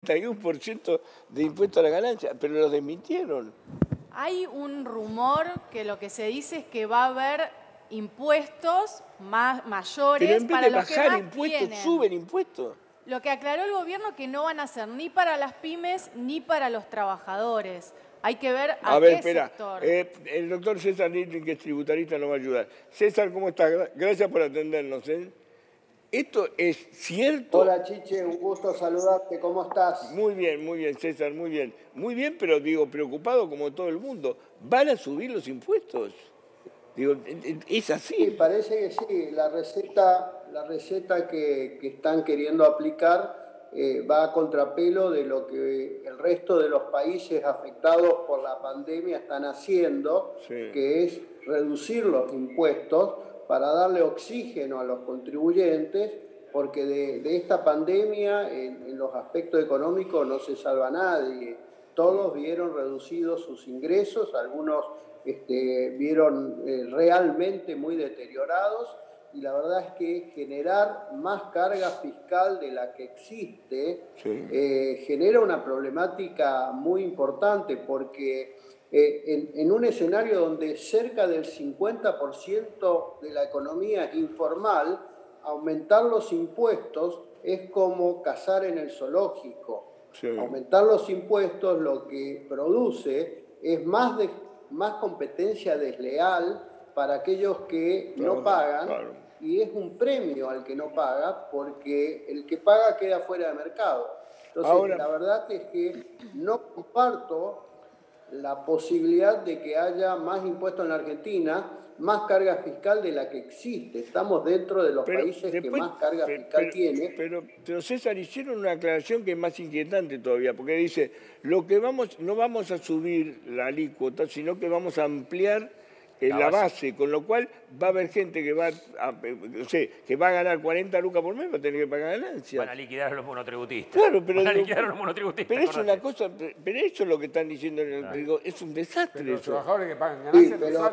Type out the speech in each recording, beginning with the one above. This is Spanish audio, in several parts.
31% de impuesto a la ganancia, pero lo desmintieron. Hay un rumor que lo que se dice es que va a haber impuestos mayores Pero en vez para de los que bajar más impuestos, tienen. suben impuestos. Lo que aclaró el gobierno que no van a hacer ni para las pymes ni para los trabajadores. Hay que ver a qué sector. El doctor César Litling, que es tributarista, nos va a ayudar. César, ¿cómo estás? Gracias por atendernos. ¿Esto es cierto? Hola, Chiche, un gusto saludarte. ¿Cómo estás? Muy bien, César, muy bien. Muy bien, pero digo, preocupado como todo el mundo. ¿Van a subir los impuestos? Digo, ¿es así? Sí, parece que sí. La receta que están queriendo aplicar va a contrapelo de lo que el resto de los países afectados por la pandemia están haciendo, sí, que es reducir los impuestos para darle oxígeno a los contribuyentes, porque de esta pandemia, en los aspectos económicos, no se salva nadie. Todos vieron reducidos sus ingresos, algunos vieron realmente muy deteriorados, y la verdad es que generar más carga fiscal de la que existe, sí, genera una problemática muy importante, porque en un escenario donde cerca del 50% de la economía es informal, aumentar los impuestos es como cazar en el zoológico. Sí. Aumentar los impuestos lo que produce es más competencia desleal para aquellos que no pagan, claro, y es un premio al que no paga, porque el que paga queda fuera de mercado. Entonces, ahora, la verdad es que no comparto la posibilidad de que haya más impuestos en la Argentina, más carga fiscal de la que existe. Estamos dentro de los países que más carga fiscal tiene. Pero César, hicieron una aclaración que es más inquietante todavía, porque dice, no vamos a subir la alícuota, sino que vamos a ampliar la base, con lo cual va a haber gente que que va a ganar 40 lucas por mes, va a tener que pagar ganancias. Van a liquidar a los monotributistas. Claro, pero van a liquidar a los monotributistas. Pero es una cosa, pero eso es lo que están diciendo en el digo, es un desastre. Pero los eso. Trabajadores que pagan ganancias, sí, pero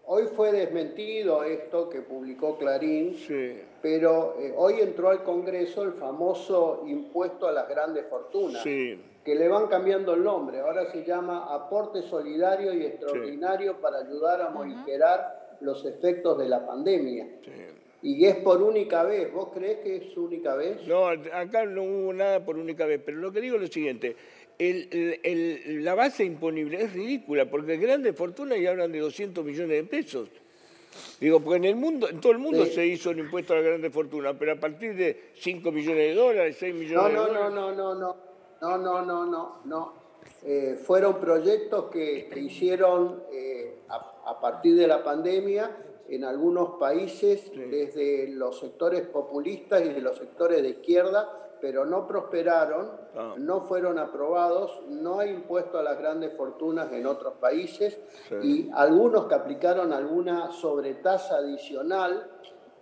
hoy fue desmentido esto que publicó Clarín, sí, pero hoy entró al Congreso el famoso impuesto a las grandes fortunas. Sí. Que le van cambiando el nombre, ahora se llama aporte solidario y extraordinario, sí, para ayudar a morigerar los efectos de la pandemia. Sí. Y es por única vez. ¿Vos creés que es única vez? No, acá no hubo nada por única vez, pero lo que digo es lo siguiente, la base imponible es ridícula, porque grandes fortunas ya hablan de 200 millones de pesos. Digo, porque en todo el mundo sí, se hizo el impuesto a las grandes fortunas, pero a partir de 5 millones de dólares, 6 millones de dólares... No. Fueron proyectos que hicieron a partir de la pandemia en algunos países, sí, desde los sectores populistas y de los sectores de izquierda, pero no prosperaron, no fueron aprobados, no hay impuesto a las grandes fortunas en otros países, sí, y algunos que aplicaron alguna sobretasa adicional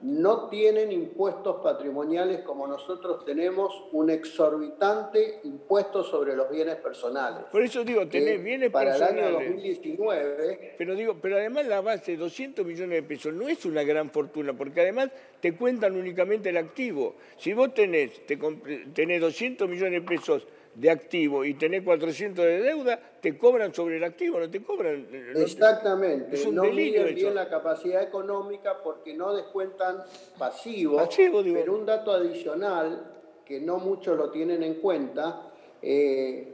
no tienen impuestos patrimoniales como nosotros tenemos un exorbitante impuesto sobre los bienes personales. Por eso digo, tenés bienes para personales. Para el año 2019... Pero además la base de 200 millones de pesos no es una gran fortuna, porque además te cuentan únicamente el activo. Si vos tenés 200 millones de pesos de activo y tenés 400 de deuda, te cobran sobre el activo, no te cobran... Exactamente, es un no delirio miden bien eso. La capacidad económica porque no descuentan pasivos, pero un dato adicional que no muchos lo tienen en cuenta,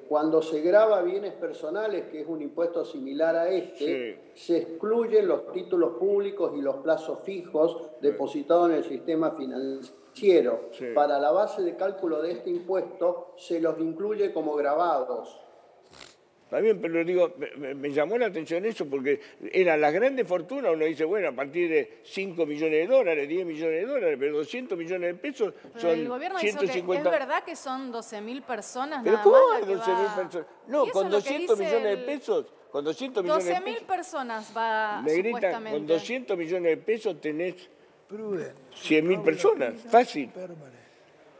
cuando se grava bienes personales, que es un impuesto similar a este, sí, se excluyen los títulos públicos y los plazos fijos depositados en el sistema financiero. Sí. Para la base de cálculo de este impuesto se los incluye como gravados. Está bien, pero digo, me llamó la atención eso porque eran las grandes fortunas, uno dice, bueno, a partir de 5 millones de dólares, 10 millones de dólares, pero 200 millones de pesos son el gobierno 150... Hizo que es verdad que son 12.000 personas ¿Pero nada cómo más hay 12.000 personas? No, con 200 millones de pesos... Con 200 millones de pesos... 12.000 personas va Negrita, supuestamente. Con 200 millones de pesos tenés 100.000 personas, fácil.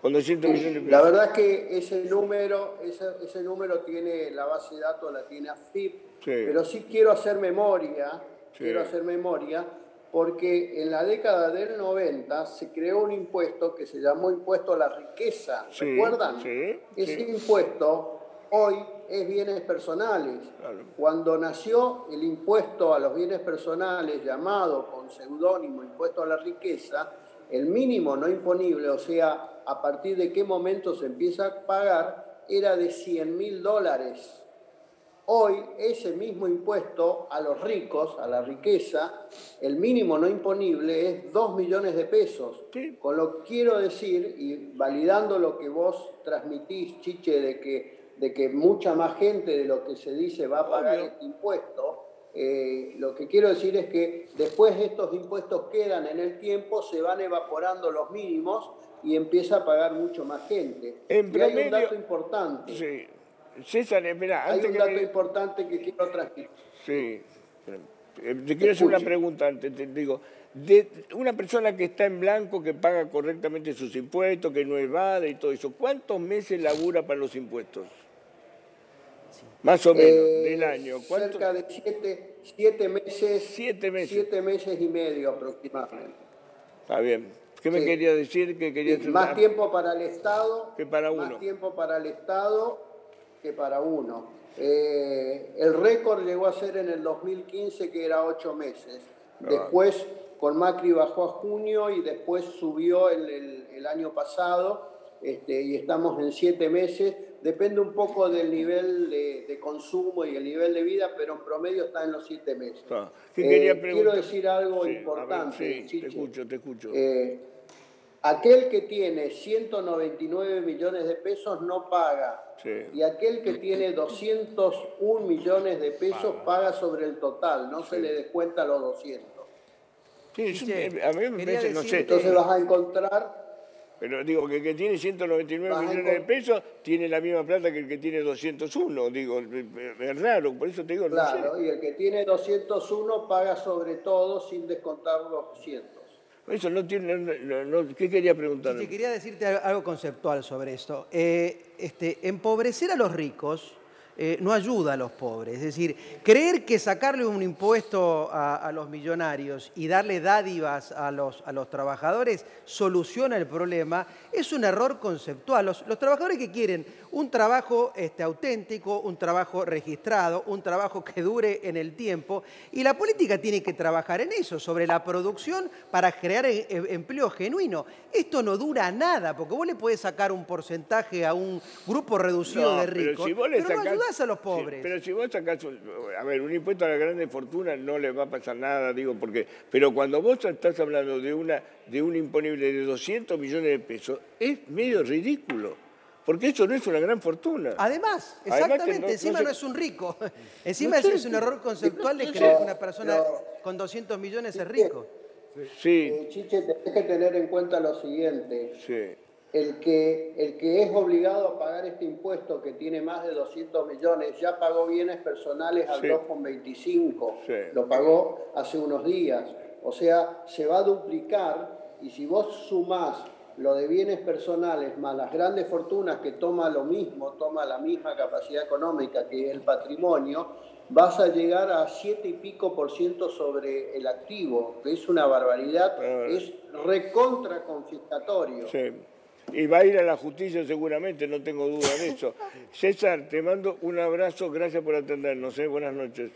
Con 200 millones de pesos. La verdad es que ese número tiene la base de datos, la tiene AFIP, sí, pero sí quiero hacer memoria, porque en la década del 90 se creó un impuesto que se llamó impuesto a la riqueza, ¿recuerdan? Sí, Ese impuesto hoy es bienes personales. Claro. Cuando nació el impuesto a los bienes personales, llamado con seudónimo impuesto a la riqueza, el mínimo no imponible, o sea, a partir de qué momento se empieza a pagar, era de $100.000. Hoy ese mismo impuesto a los ricos, a la riqueza, el mínimo no imponible es 2 millones de pesos. Sí. Con lo que quiero decir, y validando lo que vos transmitís, Chiche, de que mucha más gente de lo que se dice va a pagar este impuesto, lo que quiero decir es que después estos impuestos quedan en el tiempo, se van evaporando los mínimos y empieza a pagar mucho más gente. En promedio, hay un dato importante. Sí. César, espera, hay un dato importante que quiero transmitir. Sí. Te quiero hacer una pregunta antes, te digo. De una persona que está en blanco, que paga correctamente sus impuestos, que no evade y todo eso, ¿cuántos meses labura para los impuestos? Más o menos, del año. ¿Cuánto? Cerca de 7 meses. 7 meses. 7 meses y medio aproximadamente. Está bien. ¿Qué me quería decir? Que quería hacer más tiempo para el Estado que para uno. Más tiempo para el Estado que para uno. El récord llegó a ser en el 2015, que era 8 meses. Después, con Macri bajó a junio y después subió el año pasado, y estamos en 7 meses. Depende un poco del nivel de consumo y el nivel de vida, pero en promedio está en los 7 meses. Quiero decir algo importante. Ver, sí, te escucho. Aquel que tiene 199 millones de pesos no paga. Sí. Y aquel que tiene 201 millones de pesos paga sobre el total, no se le descuenta los 200. Sí, a mí me parece, no sé. Entonces vas a encontrar... Pero digo, que el que tiene 199 millones de pesos tiene la misma plata que el que tiene 201. Digo, es raro, por eso te digo, no sé. Claro, y el que tiene 201 paga sobre todo sin descontar los 200. Eso no tiene... ¿Qué quería preguntar? Sí, quería decirte algo conceptual sobre esto. Empobrecer a los ricos no ayuda a los pobres. Es decir, creer que sacarle un impuesto a los millonarios y darle dádivas a los trabajadores soluciona el problema es un error conceptual. Los trabajadores que quieren un trabajo auténtico, un trabajo registrado, un trabajo que dure en el tiempo, y la política tiene que trabajar en eso, sobre la producción para crear empleo genuino. Esto no dura nada, porque vos le podés sacar un porcentaje a un grupo reducido de ricos, pero no ayudás a los pobres. Sí, pero si vos sacás, a ver, un impuesto a la grande fortuna no le va a pasar nada, digo, porque, pero cuando vos estás hablando de un imponible de 200 millones de pesos, es medio ridículo. Porque eso no es una gran fortuna. Además, exactamente, encima no es un rico. Encima es un error conceptual de creer que una persona con 200 millones es rico. Sí. Chiche, tenés que tener en cuenta lo siguiente. Sí. El que es obligado a pagar este impuesto, que tiene más de 200 millones, ya pagó bienes personales al 2,25. Sí. Lo pagó hace unos días. O sea, se va a duplicar, y si vos sumás lo de bienes personales más las grandes fortunas, que toma la misma capacidad económica que el patrimonio, vas a llegar a 7 y pico % sobre el activo, que es una barbaridad, es recontra confiscatorio. Sí. Y va a ir a la justicia seguramente, no tengo duda de eso. César, te mando un abrazo, gracias por atendernos, buenas noches.